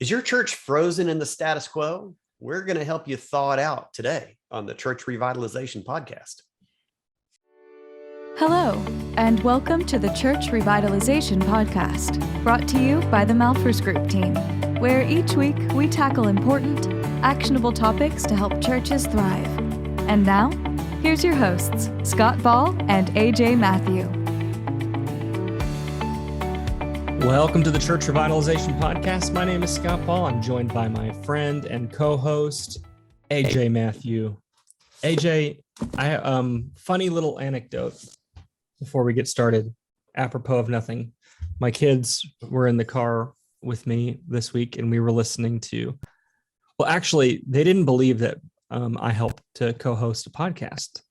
Is your church frozen in the status quo? We're going to help you thaw it out today on the Church Revitalization Podcast. Hello, and welcome to the Church Revitalization Podcast, brought to you by the Malphurs Group team, where each week we tackle important, actionable topics to help churches thrive. And now, here's your hosts, Scott Ball and AJ Matthew. Welcome to the Church Revitalization Podcast. My name is Scott Ball. I'm joined by my friend and co-host, AJ Matthew. AJ, funny little anecdote before we get started, apropos of nothing. My kids were in the car with me this week, and we were listening to, well, actually, they didn't believe that I helped to co-host a podcast.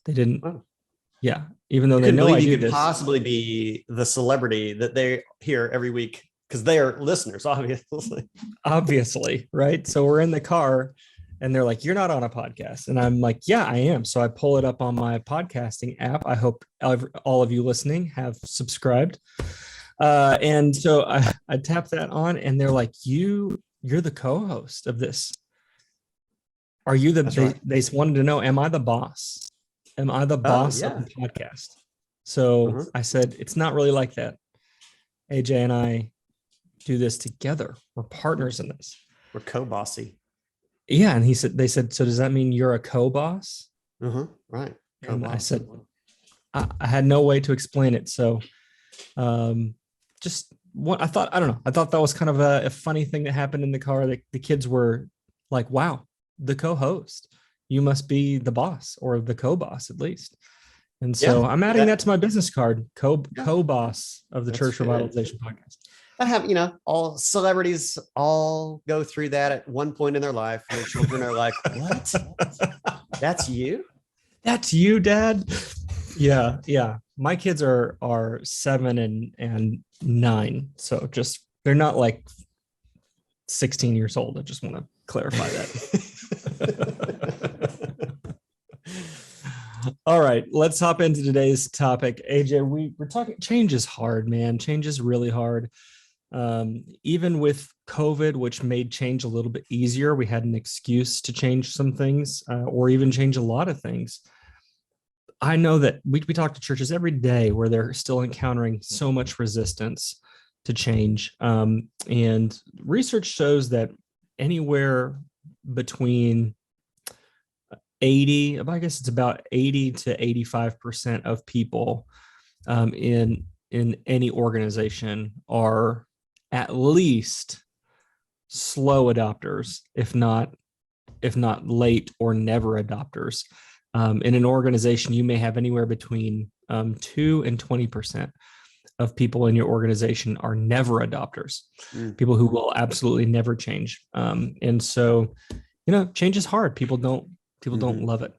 They didn't. Oh. Yeah, even though they know I do you could this. Possibly be the celebrity that they hear every week because they are listeners, obviously. Obviously, right? So we're in the car and they're like, "You're not on a podcast." And I'm like, "Yeah, I am." So I pull it up on my podcasting app. I hope all of you listening have subscribed. And so I tap that on and they're like, you're the co-host of this. Are you they wanted to know, am I the boss? Am I the boss of the podcast? So I said, it's not really like that. AJ and I do this together. We're partners in this. We're co-bossy. Yeah. And they said, so does that mean you're a co-boss? Right. And I said, I had no way to explain it. So just what I thought that was kind of a funny thing that happened in the car. The kids were like, wow, the co-host. You must be the boss or the co-boss at least. And so I'm adding that to my business card, co-boss of the Church Revitalization Podcast. I have, all celebrities all go through that at one point in their life. Their children are like, what? That's you? That's you, Dad? Yeah. My kids are 7 and 9. So they're not like 16 years old. I just want to clarify that. All right, let's hop into today's topic. AJ, we're talking, change is hard, man. Change is really hard. Even with COVID, which made change a little bit easier, we had an excuse to change some things or even change a lot of things. I know that we talk to churches every day where they're still encountering so much resistance to change. And research shows that anywhere between 80 to 85% of people in any organization are at least slow adopters, if not late or never adopters. In an organization, you may have anywhere between 2 and 20% of people in your organization are never adopters, people who will absolutely never change. And so, change is hard. People don't love it.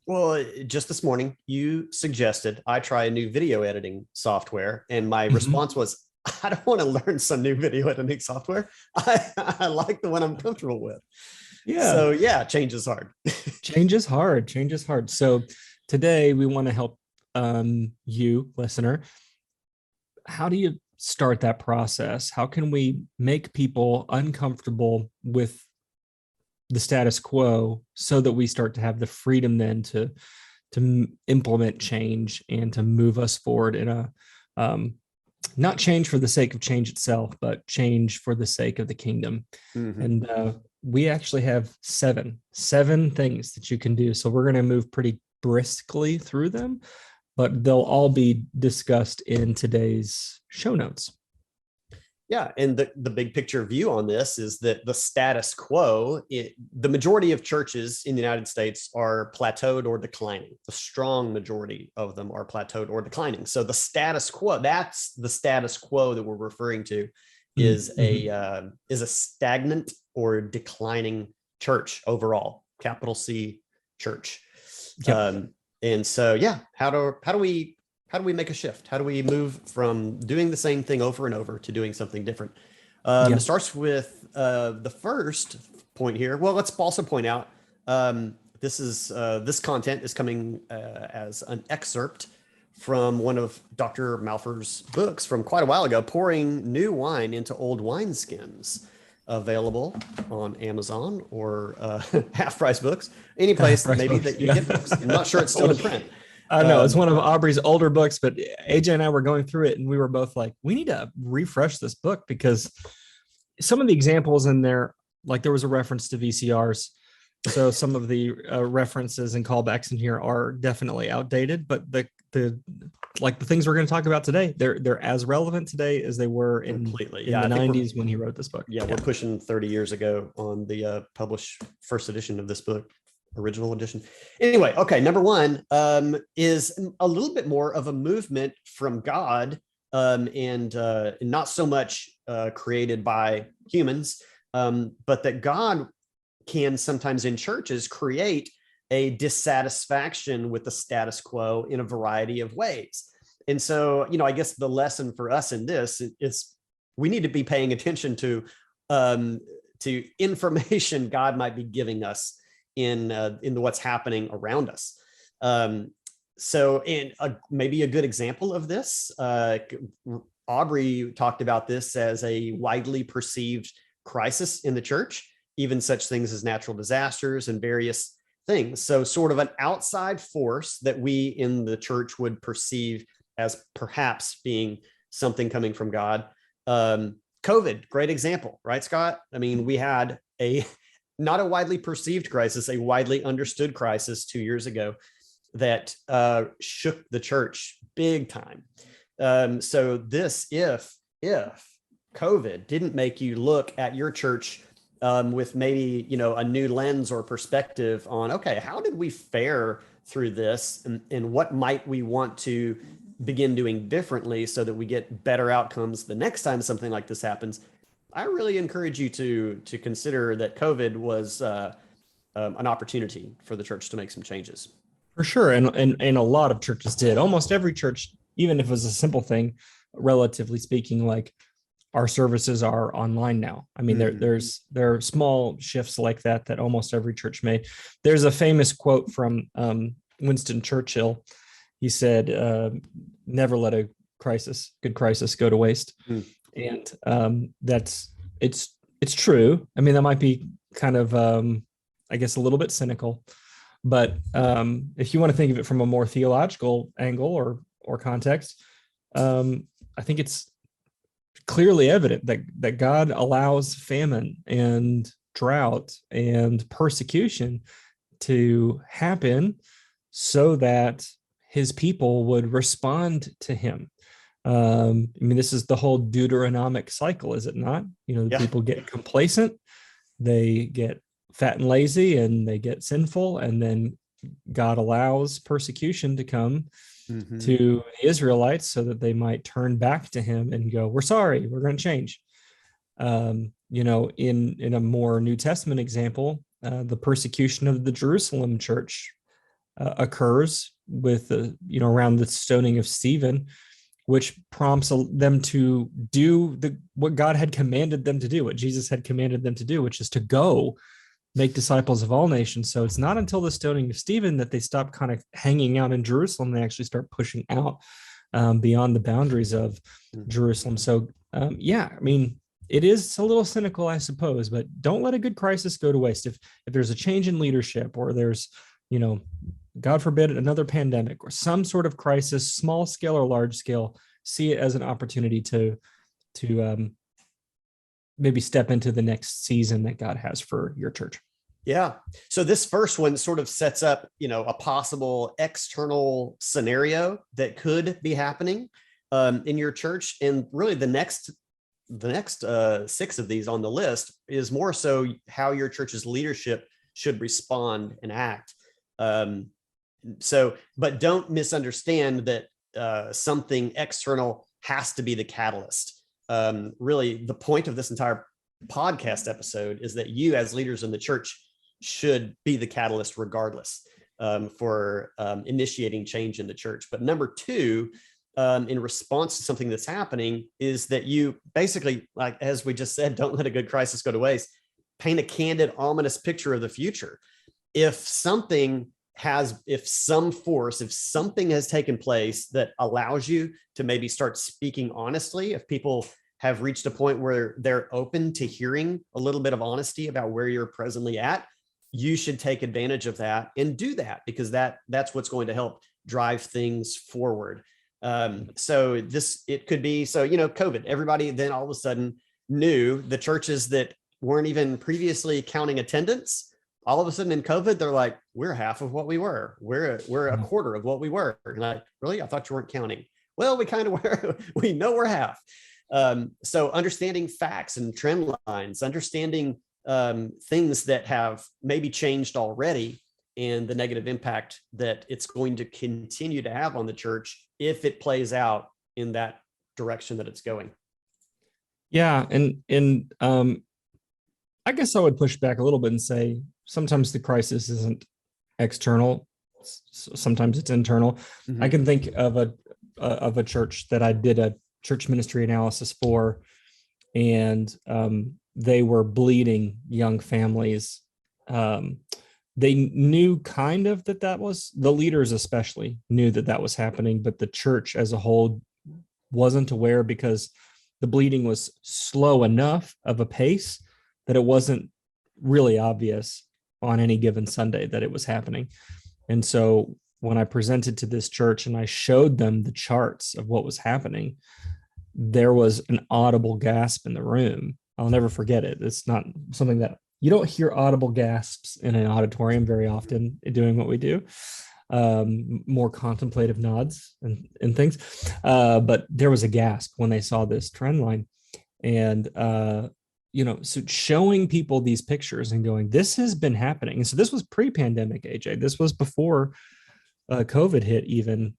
Well, just this morning, you suggested I try a new video editing software. And my response was, I don't want to learn some new video editing software. I like the one I'm comfortable with. Yeah. So change is hard. Change is hard. So today we want to help you, listener. How do you start that process? How can we make people uncomfortable with the status quo so that we start to have the freedom then to implement change and to move us forward in a not change for the sake of change itself, but change for the sake of the kingdom. And we actually have seven things that you can do. So we're going to move pretty briskly through them, but they'll all be discussed in today's show notes. Yeah, and the big picture view on this is that the status quo, the majority of churches in the United States are plateaued or declining. The strong majority of them are plateaued or declining. So the status quo, that's the status quo that we're referring to, is a stagnant or declining church overall, capital C church. Yep. And so, how do we make a shift? How do we move from doing the same thing over and over to doing something different? It starts with the first point here. Well, let's also point out this content is coming as an excerpt from one of Dr. Malphurs' books from quite a while ago, Pouring New Wine into Old Wineskins. available on Amazon or Half Price Books, any place maybe that you get books. I'm not sure it's still in print. I know it's one of Aubrey's older books, but AJ and I were going through it and we were both like, we need to refresh this book because some of the examples in there, like there was a reference to VCRs. So some of the references and callbacks in here are definitely outdated, but the things we're going to talk about today, they're as relevant today as they were in the 90s when he wrote this book. Yeah, we're pushing 30 years ago on the published first edition of this book. Original edition. Anyway, okay. Number one is a little bit more of a movement from God and not so much created by humans, but that God can sometimes in churches create a dissatisfaction with the status quo in a variety of ways. And so, I guess the lesson for us in this is we need to be paying attention to information God might be giving us in what's happening around us. So maybe a good example of this, Aubrey talked about this as a widely perceived crisis in the church, even such things as natural disasters and various things. So sort of an outside force that we in the church would perceive as perhaps being something coming from God. COVID, great example, right, Scott? I mean, we had not a widely perceived crisis, a widely understood crisis 2 years ago that shook the church big time. So this, if COVID didn't make you look at your church with maybe, a new lens or perspective on, okay, how did we fare through this and what might we want to begin doing differently so that we get better outcomes the next time something like this happens? I really encourage you to consider that COVID was an opportunity for the church to make some changes. For sure. And a lot of churches did. Almost every church, even if it was a simple thing, relatively speaking, like our services are online now. I mean, there are small shifts like that almost every church made. There's a famous quote from Winston Churchill. He said, never let a good crisis go to waste. And it's true. I mean, that might be kind of, I guess, a little bit cynical, but if you want to think of it from a more theological angle or context, I think it's clearly evident that God allows famine and drought and persecution to happen so that his people would respond to him. I mean, this is the whole Deuteronomic cycle, is it not? People get complacent, they get fat and lazy, and they get sinful, and then God allows persecution to come to the Israelites so that they might turn back to him and go, we're sorry, we're going to change. In a more New Testament example, the persecution of the Jerusalem church occurs with around the stoning of Stephen, which prompts them to do what God had commanded them to do, what Jesus had commanded them to do, which is to go make disciples of all nations. So it's not until the stoning of Stephen that they stop kind of hanging out in Jerusalem. They actually start pushing out beyond the boundaries of Jerusalem. So I mean, it is a little cynical, I suppose, but don't let a good crisis go to waste. If there's a change in leadership, or there's, God forbid, another pandemic or some sort of crisis, small scale or large scale, see it as an opportunity to maybe step into the next season that God has for your church. Yeah. So this first one sort of sets up, a possible external scenario that could be happening in your church. And really the next 6 of these on the list is more so how your church's leadership should respond and act. But don't misunderstand that something external has to be the catalyst. Really, the point of this entire podcast episode is that you as leaders in the church should be the catalyst regardless for initiating change in the church. But number 2, in response to something that's happening, is that you basically, like as we just said, don't let a good crisis go to waste. Paint a candid, ominous picture of the future. If something has taken place that allows you to maybe start speaking honestly, if people have reached a point where they're open to hearing a little bit of honesty about where you're presently at, you should take advantage of that and do that, because that's what's going to help drive things forward. So it could be, COVID, everybody then all of a sudden knew, the churches that weren't even previously counting attendance, all of a sudden in COVID, they're like, we're half of what we were. We're a quarter of what we were. And like, really? I thought you weren't counting. Well, we kind of were. We know we're half. So understanding facts and trend lines, understanding things that have maybe changed already, and the negative impact that it's going to continue to have on the church if it plays out in that direction that it's going. Yeah. And I guess I would push back a little bit and say, sometimes the crisis isn't external. Sometimes it's internal. Mm-hmm. I can think of a church that I did a church ministry analysis for, and they were bleeding young families. They knew kind of that was, the leaders especially knew that was happening, but the church as a whole wasn't aware, because the bleeding was slow enough of a pace that it wasn't really obvious on any given Sunday that it was happening. And so when I presented to this church and I showed them the charts of what was happening, there was an audible gasp in the room. I'll never forget it. It's not something that you don't hear audible gasps in an auditorium very often doing what we do. More contemplative nods and things. But there was a gasp when they saw this trend line. And, so showing people these pictures and going, this has been happening. And so this was pre-pandemic, AJ. This was before COVID hit even.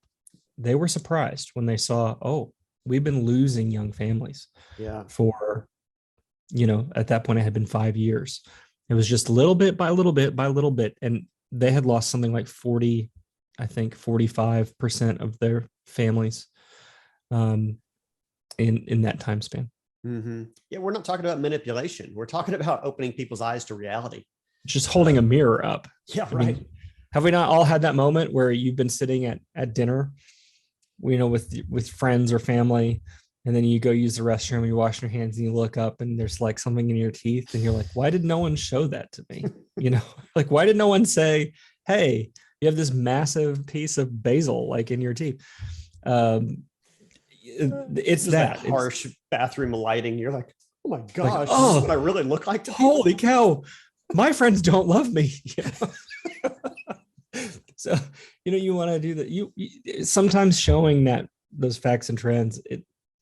They were surprised when they saw, oh, we've been losing young families for, at that point it had been 5 years. It was just little bit by little bit by little bit. And they had lost something like 45% of their families in that time span. Mm-hmm. Yeah, we're not talking about manipulation. We're talking about opening people's eyes to reality. Just holding a mirror up. Yeah, right. Have we not all had that moment where you've been sitting at dinner, with friends or family, and then you go use the restroom, you wash your hands, and you look up and there's like something in your teeth, and you're like, why did no one show that to me? Like, why did no one say, hey, you have this massive piece of basil like in your teeth? It's that harsh bathroom lighting. You're like, oh my gosh, this is what I really look like to people. Holy cow, my friends don't love me. So, you want to do that. You sometimes showing that those facts and trends,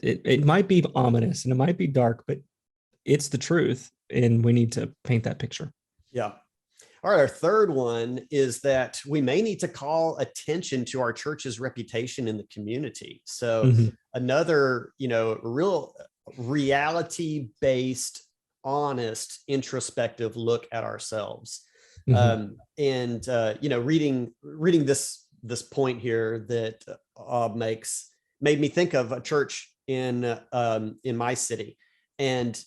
it might be ominous and it might be dark, but it's the truth, and we need to paint that picture. Yeah. All right. Our third one is that we may need to call attention to our church's reputation in the community. So another, real reality-based, honest, introspective look at ourselves. Reading this point here that made me think of a church in my city. And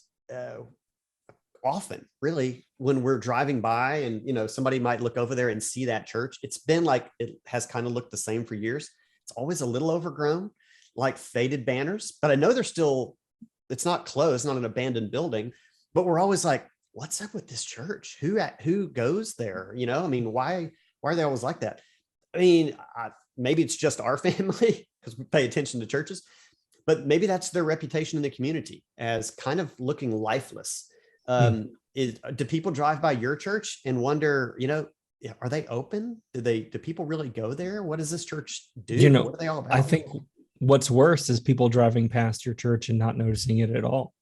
often, really, when we're driving by and, somebody might look over there and see that church, it's been like, it has kind of looked the same for years. It's always a little overgrown, like faded banners, but I know they're still, it's not closed, not an abandoned building, but we're always like, what's up with this church? Who goes there? Why are they always like that? Maybe it's just our family because we pay attention to churches, but maybe that's their reputation in the community as kind of looking lifeless. Do people drive by your church and wonder, are they open? Do people really go there? What does this church do? What are they all about? I think what's worse is people driving past your church and not noticing it at all.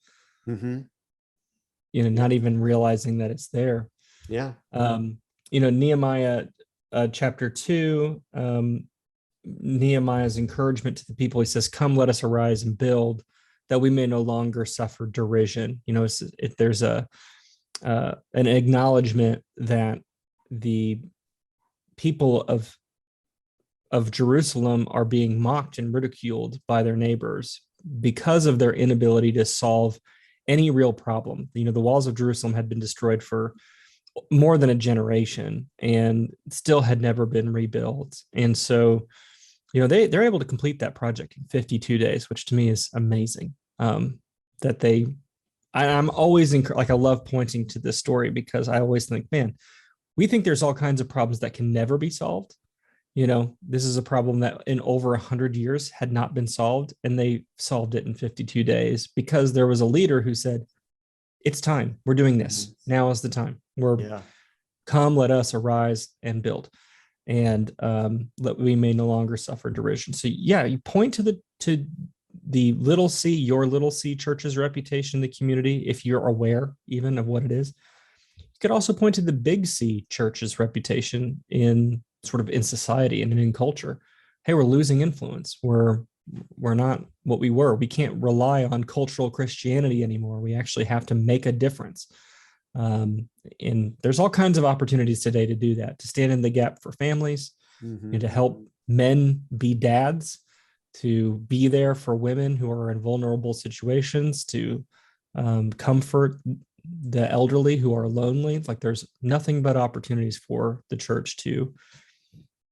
Mm-hmm. Not even realizing that it's there. Yeah. Nehemiah chapter 2, Nehemiah's encouragement to the people, he says, come, let us arise and build, that we may no longer suffer derision. There's an acknowledgement that the people of Jerusalem are being mocked and ridiculed by their neighbors because of their inability to solve any real problem. The walls of Jerusalem had been destroyed for more than a generation and still had never been rebuilt. And so, they're able to complete that project in 52 days, which to me is amazing. I'm always like, I love pointing to this story because I always think, man, we think there's all kinds of problems that can never be solved. This is a problem that in over 100 years had not been solved, and they solved it in 52 days because there was a leader who said, it's time. We're doing this. Now is the time. Come, let us arise and build, and that we may no longer suffer derision. So you point to the little c, your little c church's reputation in the community, if you're aware even of what it is. You could also point to the big C church's reputation in society and in culture. Hey, we're losing influence. We're not what we were. We can't rely on cultural Christianity anymore. We actually have to make a difference. And there's all kinds of opportunities today to do that, to stand in the gap for families, and to help men be dads, to be there for women who are in vulnerable situations, to comfort the elderly who are lonely. Like, there's nothing but opportunities for the church to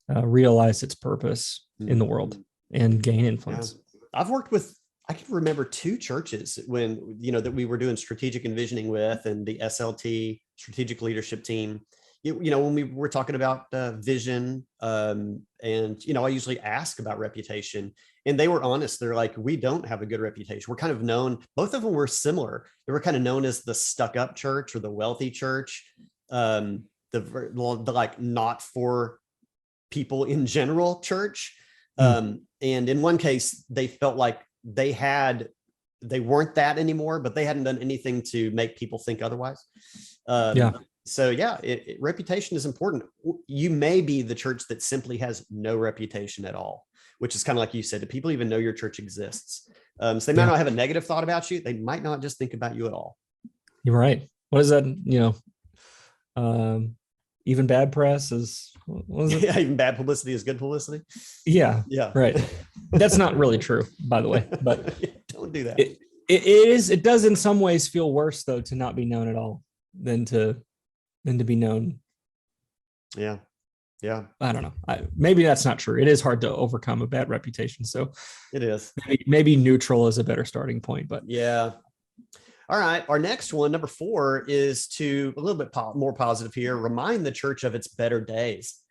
realize its purpose in the world and gain influence. I've worked with, I can remember 2 churches when, that we were doing strategic envisioning with, and the SLT, strategic leadership team, when we were talking about vision, and, I usually ask about reputation, and they were honest. They're like, we don't have a good reputation. We're kind of known, both of them were similar. They were kind of known as the stuck up church or the wealthy church, the like not for people in general church. And in one case, they felt like they weren't that anymore, but they hadn't done anything to make people think otherwise. So reputation is important. You may be the church that simply has no reputation at all, which is kind of like you said, do people even know your church exists? So they might not have a negative thought about you. They might not just think about you at all. You're right. What is that? Even bad press is, what is it? Yeah, even bad publicity is good publicity. Yeah. Right. That's not really true, by the way, but don't do that. It does in some ways feel worse though to not be known at all than to be known. Yeah. I don't know. Maybe that's not true. It is hard to overcome a bad reputation. So it is. Maybe neutral is a better starting point, but yeah. All right. Our next one, number 4, is to a little bit more positive here. Remind the church of its better days.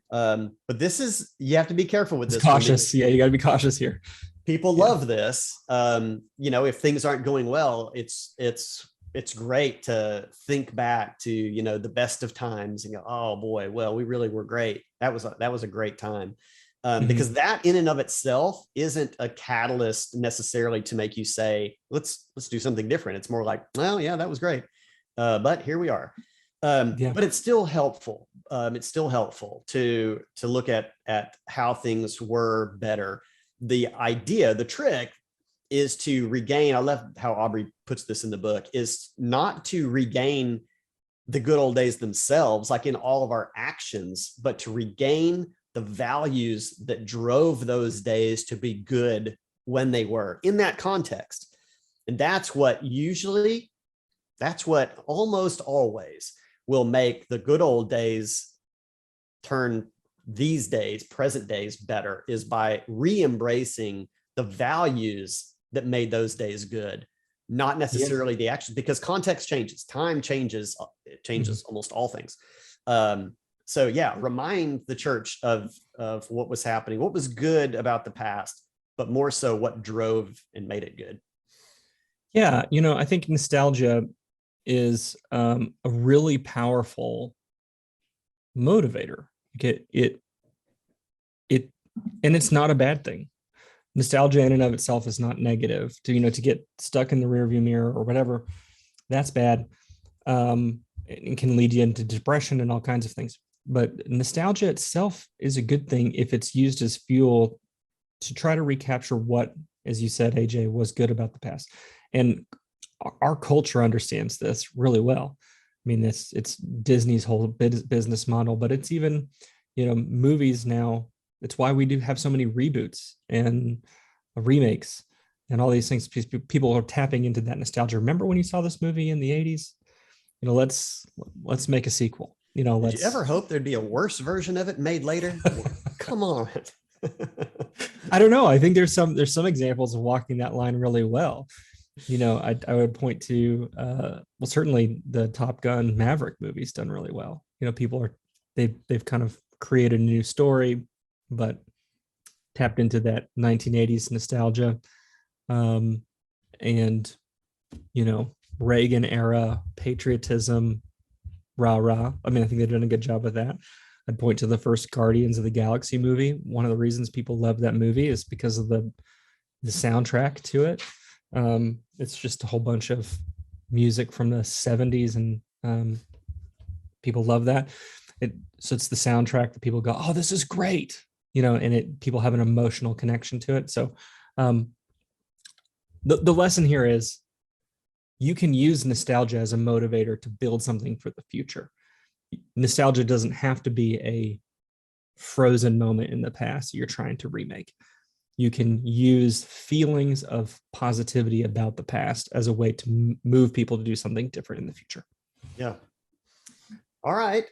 But this is, you have to be careful with this. Cautious. Yeah. You got to be cautious here. People love this. If things aren't going well, it's great to think back to, the best of times and go, oh boy, well, we really were great. That was a great time. Because that in and of itself isn't a catalyst necessarily to make you say, let's do something different. It's more like, well, yeah, that was great. But here we are. But it's still helpful. It's still helpful to look at how things were better. The idea, the trick is to regain, I love how Aubrey puts this in the book, is not to regain the good old days themselves, like in all of our actions, but to regain the values that drove those days to be good when they were in that context. And that's what almost always will make the good old days turn these days, present days, better, is by re-embracing the values that made those days good, not necessarily the action, because context changes, time changes, it changes almost all things. So remind the church of what was happening, what was good about the past, but more so what drove and made it good. Yeah. I think nostalgia is a really powerful motivator. And it's not a bad thing. Nostalgia in and of itself is not negative. To get stuck in the rearview mirror or whatever, that's bad. It can lead you into depression and all kinds of things. But nostalgia itself is a good thing if it's used as fuel to try to recapture what, as you said, AJ, was good about the past. And our culture understands this really well. I mean, it's Disney's whole business model, but it's even, movies now. It's why we do have so many reboots and remakes and all these things. People are tapping into that nostalgia. Remember when you saw this movie in the 80s? Let's make a sequel. Did you ever hope there'd be a worse version of it made later? Come on. I don't know. I think there's some examples of walking that line really well. I would point to, well, certainly the Top Gun Maverick movie's done really well. They've kind of created a new story, but tapped into that 1980s nostalgia. And, Reagan era patriotism, rah, rah. I mean, I think they've done a good job with that. I'd point to the first Guardians of the Galaxy movie. One of the reasons people love that movie is because of the soundtrack to it. It's just a whole bunch of music from the 70s, and people love that. So it's the soundtrack that people go, oh, this is great, and people have an emotional connection to it. So the lesson here is you can use nostalgia as a motivator to build something for the future. Nostalgia doesn't have to be a frozen moment in the past you're trying to remake. You can use feelings of positivity about the past as a way to move people to do something different in the future. Yeah. All right.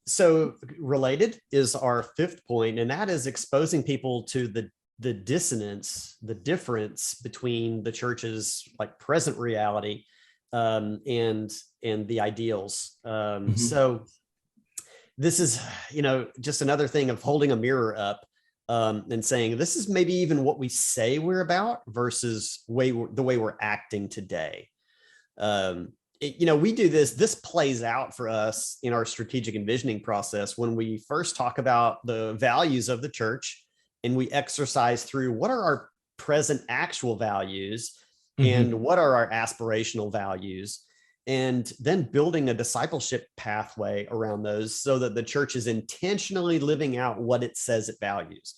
So related is our fifth point, and that is exposing people to the dissonance, the difference between the church's like present reality and the ideals. So this is, just another thing of holding a mirror up and saying, this is maybe even what we say we're about versus the way we're acting today. We do this plays out for us in our strategic envisioning process when we first talk about the values of the church and we exercise through what are our present actual values and what are our aspirational values, and then building a discipleship pathway around those so that the church is intentionally living out what it says it values.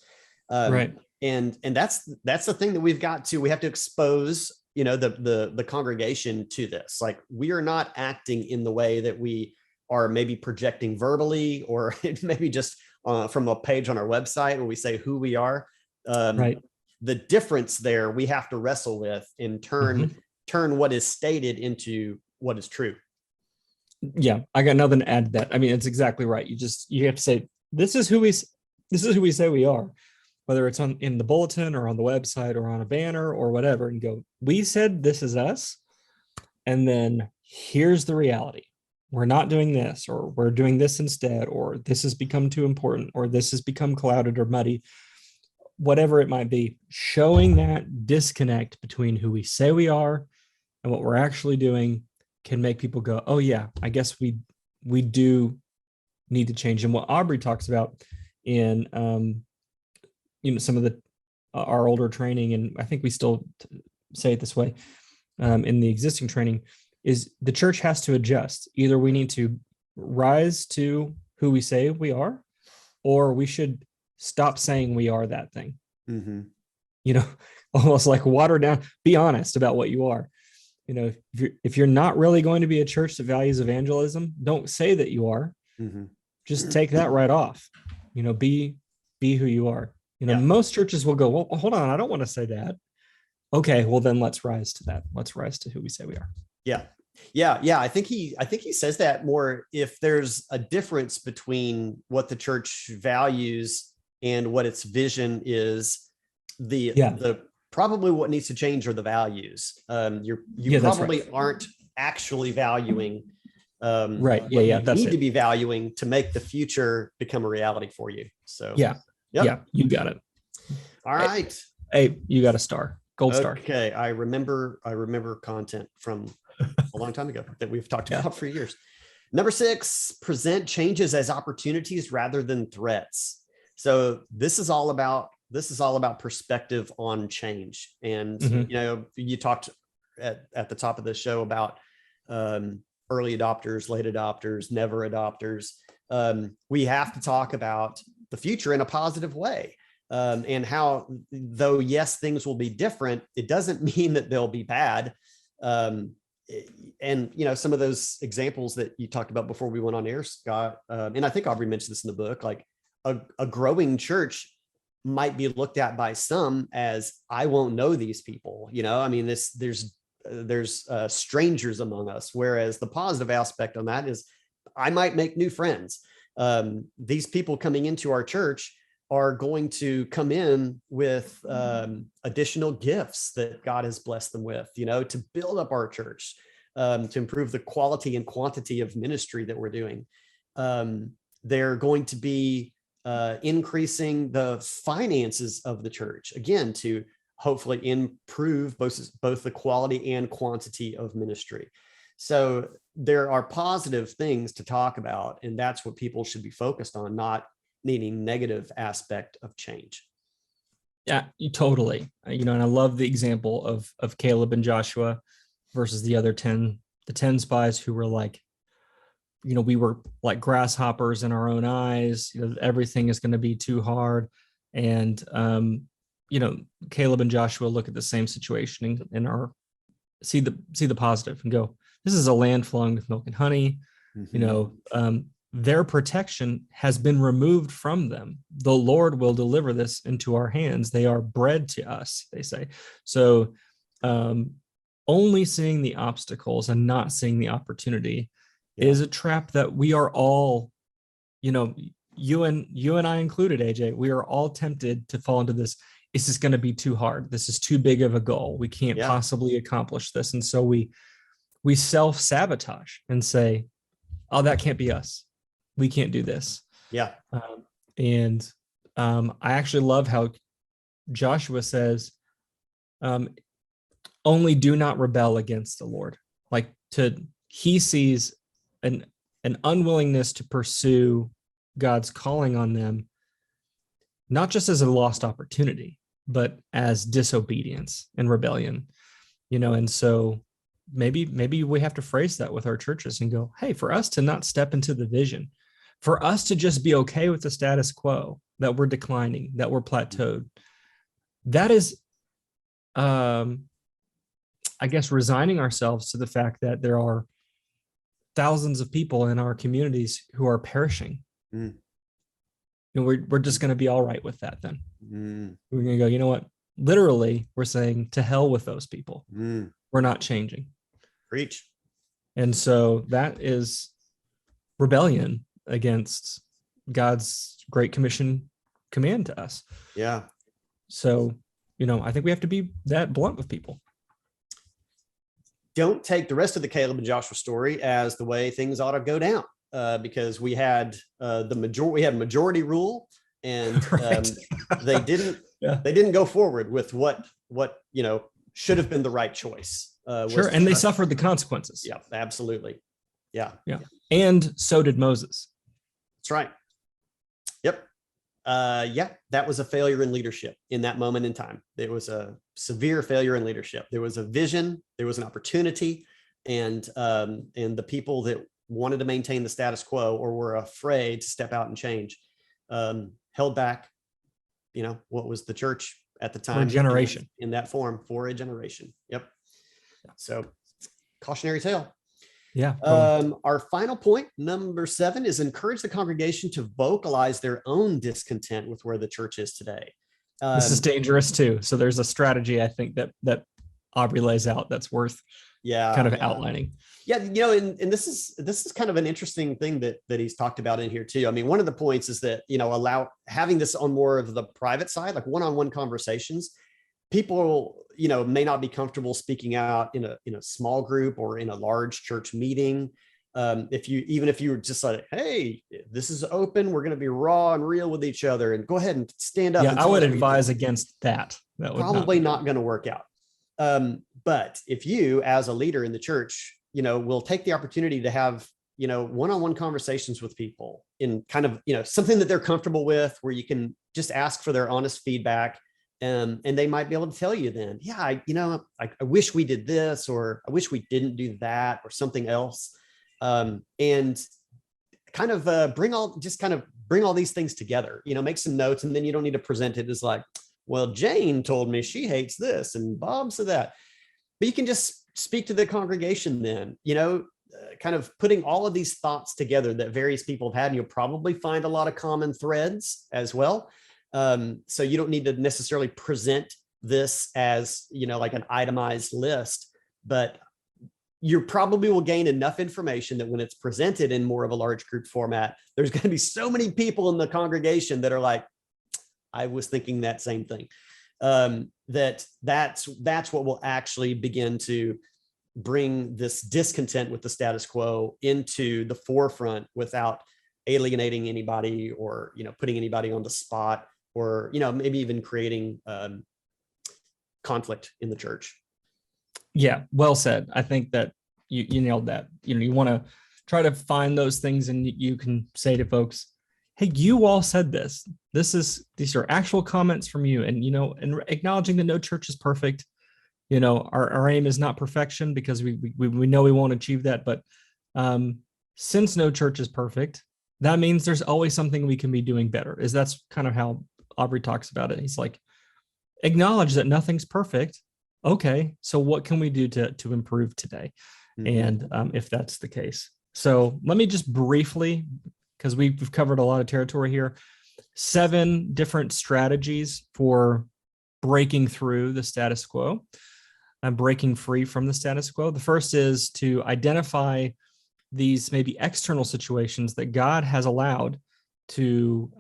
Right. And that's the thing that we have to expose, the congregation to this. Like, we are not acting in the way that we are maybe projecting verbally, or maybe just from a page on our website where we say who we are. Right. The difference there we have to wrestle with and turn what is stated into what is true. Yeah, I got nothing to add to that. I mean, it's exactly right. You have to say, this is who we say we are, whether it's in the bulletin or on the website or on a banner or whatever, and go, we said this is us, and then here's the reality. We're not doing this, or we're doing this instead, or this has become too important, or this has become clouded or muddy, whatever it might be. Showing that disconnect between who we say we are and what we're actually doing can make people go, oh yeah, I guess we do need to change. And what Aubrey talks about in some of our older training, and I think we still say it this way in the existing training, is the church has to adjust. Either we need to rise to who we say we are, or we should stop saying we are that thing. Almost like water down, be honest about what you are. If you're not really going to be a church that values evangelism, don't say that you are. Just take that right off. Be who you are. Most churches will go, well, hold on, I don't want to say that. Okay, well then let's rise to that. Let's rise to who we say we are. Yeah. I think he says that more if there's a difference between what the church values and what its vision is. The probably what needs to change are the values. You probably aren't actually valuing right. What you need to be valuing to make the future become a reality for you. So yeah, you got it. All right. Hey, you got a star, gold star. Okay, I remember content from a long time ago that we've talked about for years. Number 6, present changes as opportunities rather than threats. So this is all about perspective on change. And you talked at the top of the show about early adopters, late adopters, never adopters. We have to talk about the future in a positive way. And how, though, yes, things will be different, it doesn't mean that they'll be bad. And, some of those examples that you talked about before we went on air, Scott, and I think Aubrey mentioned this in the book, like a growing church might be looked at by some as, I won't know these people. There's strangers among us. Whereas the positive aspect on that is I might make new friends. These people coming into our church are going to come in with additional gifts that God has blessed them with, to build up our church, to improve the quality and quantity of ministry that we're doing. They're going to be increasing the finances of the church, again, to hopefully improve both the quality and quantity of ministry. So there are positive things to talk about, and that's what people should be focused on, not needing negative aspect of change. Yeah, totally. And I love the example of Caleb and Joshua versus the other 10 spies who were like, we were like grasshoppers in our own eyes. Everything is going to be too hard. And, Caleb and Joshua look at the same situation and see the positive and go, this is a land flowing with milk and honey. Mm-hmm. Their protection has been removed from them. The Lord will deliver this into our hands. They are bread to us, they say. So only seeing the obstacles and not seeing the opportunity is a trap that we are all, you and I included, AJ, we are all tempted to fall into this. This is going to be too hard. This is too big of a goal. We can't possibly accomplish this. And so we self-sabotage and say, oh, that can't be us. We can't do this. Yeah. I actually love how Joshua says, only do not rebel against the Lord. He sees an unwillingness to pursue God's calling on them, not just as a lost opportunity, but as disobedience and rebellion, and so maybe we have to phrase that with our churches and go, hey, for us to not step into the vision, for us to just be okay with the status quo, that we're declining, that we're plateaued, that is, I guess, resigning ourselves to the fact that there are thousands of people in our communities who are perishing. Mm. And we're just going to be all right with that then. Mm. We're going to go, you know what? Literally, we're saying to hell with those people. Mm. We're not changing. Preach. And so that is rebellion against God's Great Commission command to us. Yeah. So, I think we have to be that blunt with people. Don't take the rest of the Caleb and Joshua story as the way things ought to go down, because we had majority rule, and right. They didn't go forward with what should have been the right choice. Sure, and they suffered the consequences. Yeah, absolutely. Yeah. And so did Moses. That's right. Yep. That was a failure in leadership in that moment in time. It was a severe failure in leadership. There was a vision, there was an opportunity, and the people that wanted to maintain the status quo or were afraid to step out and change held back, what was the church at the time? For a generation. In that form, for a generation. Yep. So cautionary tale. Yeah. Our final point, number 7, is encourage the congregation to vocalize their own discontent with where the church is today. This is dangerous too. So there's a strategy, I think, that Aubrey lays out that's worth kind of outlining. Yeah. And this is kind of an interesting thing that he's talked about in here too. I mean, one of the points is that, allow having this on more of the private side, like one-on-one conversations. People, may not be comfortable speaking out in a small group or in a large church meeting. If you were just like, hey, this is open, we're going to be raw and real with each other, and go ahead and stand up. Yeah, I would advise against that. That would probably not going to work out. But if you, as a leader in the church, will take the opportunity to have, one-on-one conversations with people in kind of, something that they're comfortable with, where you can just ask for their honest feedback. And they might be able to tell you then, I wish we did this, or I wish we didn't do that, or something else. And kind of bring all these things together, make some notes, and then you don't need to present it as like, well, Jane told me she hates this and Bob said that, but you can just speak to the congregation then, kind of putting all of these thoughts together that various people have had, and you'll probably find a lot of common threads as well. So you don't need to necessarily present this as, like an itemized list, but you probably will gain enough information that when it's presented in more of a large group format, there's going to be so many people in the congregation that are like, I was thinking that same thing. That's what will actually begin to bring this discontent with the status quo into the forefront without alienating anybody or, putting anybody on the spot or, maybe even creating conflict in the church. Yeah, well said. I think that you nailed that. You want to try to find those things, and you can say to folks, hey, you all said this. These are actual comments from you. And, and acknowledging that no church is perfect. Our aim is not perfection, because we know we won't achieve that. But since no church is perfect, that means there's always something we can be doing better. That's kind of how Aubrey talks about it. He's like, acknowledge that nothing's perfect. Okay, so what can we do to improve today? Mm-hmm. And if that's the case. So let me just briefly, because we've covered a lot of territory here, 7 different strategies for breaking through the status quo and breaking free from the status quo. The first is to identify these maybe external situations that God has allowed to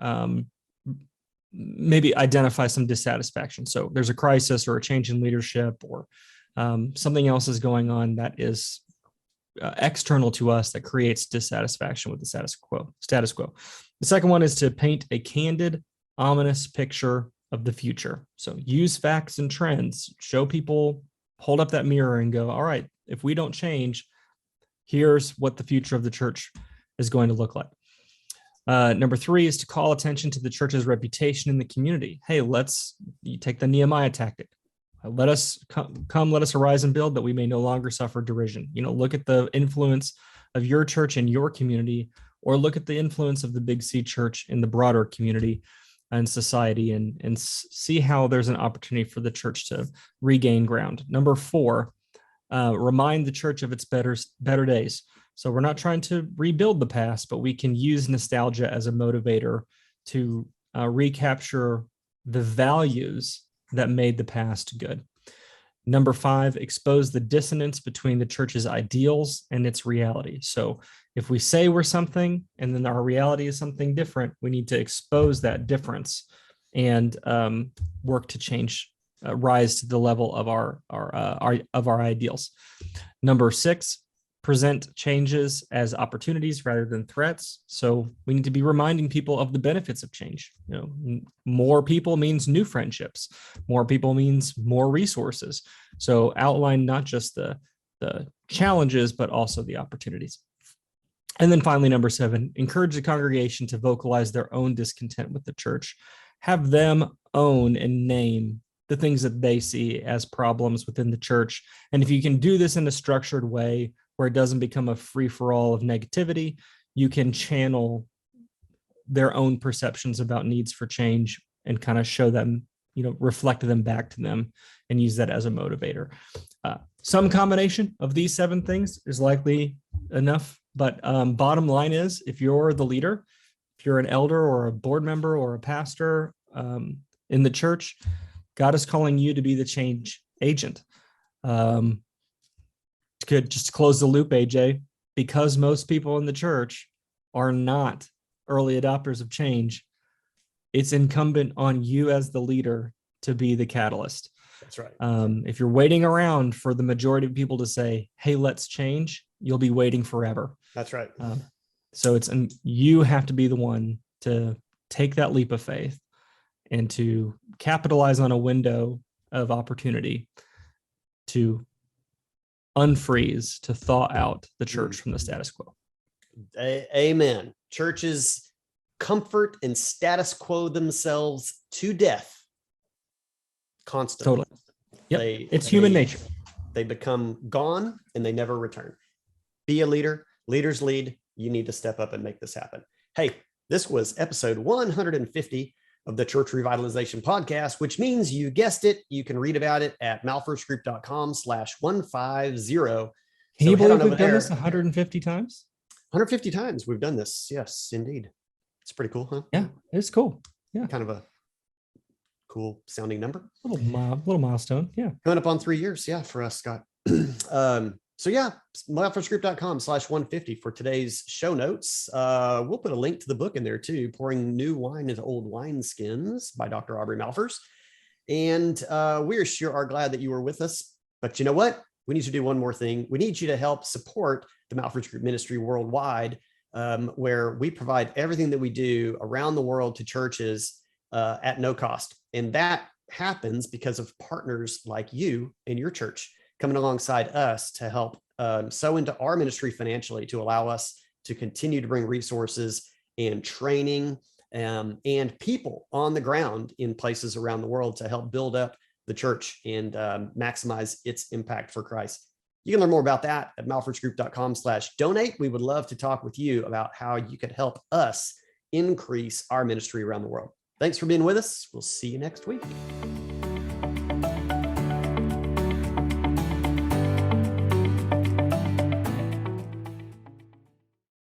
maybe identify some dissatisfaction. So there's a crisis or a change in leadership, or something else is going on that is external to us that creates dissatisfaction with the status quo. The second one is to paint a candid, ominous picture of the future. So use facts and trends, show people, hold up that mirror and go, all right, if we don't change, here's what the future of the church is going to look like. Number 3 is to call attention to the church's reputation in the community. Hey, you take the Nehemiah tactic. Let us come, let us arise and build, that we may no longer suffer derision. Look at the influence of your church in your community, or look at the influence of the Big C church in the broader community and society, and see how there's an opportunity for the church to regain ground. Number 4, remind the church of its better days. So we're not trying to rebuild the past, but we can use nostalgia as a motivator to recapture the values that made the past good. Number 5, expose the dissonance between the church's ideals and its reality. So if we say we're something and then our reality is something different, we need to expose that difference and work to change, rise to the level of our ideals. Number 6, present changes as opportunities rather than threats. So we need to be reminding people of the benefits of change. More people means new friendships. More people means more resources. So outline not just the challenges, but also the opportunities. And then finally, number 7, encourage the congregation to vocalize their own discontent with the church. Have them own and name the things that they see as problems within the church. And if you can do this in a structured way, where it doesn't become a free-for-all of negativity, you can channel their own perceptions about needs for change and kind of show them, reflect them back to them and use that as a motivator. Some combination of these 7 things is likely enough, but bottom line is, if you're the leader, if you're an elder or a board member or a pastor in the church, God is calling you to be the change agent. Just to close the loop, AJ, because most people in the church are not early adopters of change, it's incumbent on you as the leader to be the catalyst. That's right. If you're waiting around for the majority of people to say, hey, let's change, you'll be waiting forever. That's right. So you have to be the one to take that leap of faith and to capitalize on a window of opportunity to unfreeze, to thaw out the church from the status quo. Amen. Churches comfort and status quo themselves to death constantly. Totally. Yep. It's human nature. They become gone and they never return. Be a leader. Leaders lead. You need to step up and make this happen. Hey, this was episode 150 of the Church Revitalization Podcast, which means you guessed it. You can read about it at malfirstgroup.com/150. Can you believe we've done this 150 times? 150 times we've done this. Yes, indeed. It's pretty cool, huh? Yeah, it's cool. Yeah. Kind of a cool sounding number. Little milestone. Yeah. Coming up on 3 years. Yeah, for us, Scott. So yeah, malfersgroup.com/150 for today's show notes. We'll put a link to the book in there too, Pouring New Wine into Old Wineskins by Dr. Aubrey Malphurs. And we sure are glad that you were with us. But you know what? We need to do one more thing. We need you to help support the Malphurs Group Ministry worldwide, where we provide everything that we do around the world to churches at no cost. And that happens because of partners like you and your church coming alongside us to help sow into our ministry financially to allow us to continue to bring resources and training and people on the ground in places around the world to help build up the church and maximize its impact for Christ. You can learn more about that at malfersgroup.com/donate. We would love to talk with you about how you could help us increase our ministry around the world. Thanks for being with us. We'll see you next week.